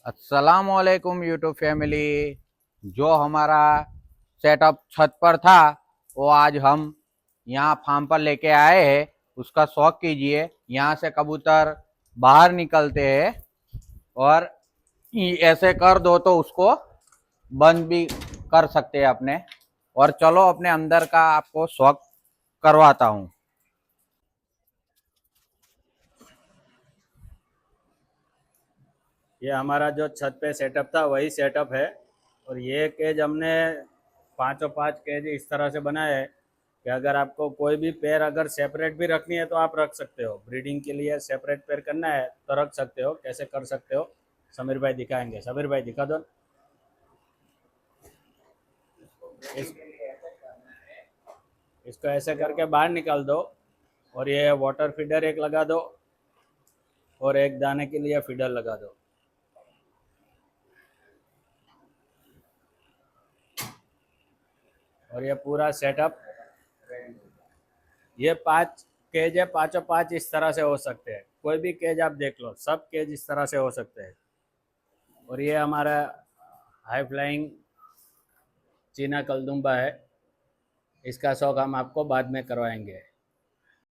अस्सलामुअलैकुम YouTube family. जो हमारा सेटअप छत पर था वो आज हम यहाँ फार्म पर लेके आए हैं। उसका शौक कीजिए। यहाँ से कबूतर बाहर निकलते हैं और ऐसे कर दो तो उसको बंद भी कर सकते हैं अपने। और चलो अपने अंदर का आपको शौक करवाता हूँ। ये हमारा जो छत पे सेटअप था वही सेटअप है। और ये केज हमने पाँचों पाँच केज इस तरह से बनाए है कि अगर आपको कोई भी पेयर अगर सेपरेट भी रखनी है तो आप रख सकते हो। ब्रीडिंग के लिए सेपरेट पेयर करना है तो रख सकते हो। कैसे कर सकते हो समीर भाई दिखाएंगे। समीर भाई दिखा दो। इस, इसको ऐसे करके बाहर निकाल दो और ये वाटर फीडर एक लगा दो और एक दाने के लिए फीडर लगा दो। और ये पूरा सेटअप, ये पांच केज है, पांचों पांच इस तरह से हो सकते हैं। कोई भी केज आप देख लो, सब केज इस तरह से हो सकते हैं। और ये हमारा हाई फ्लाइंग चीना कलदुम्बा है। इसका शौक हम आपको बाद में करवाएंगे।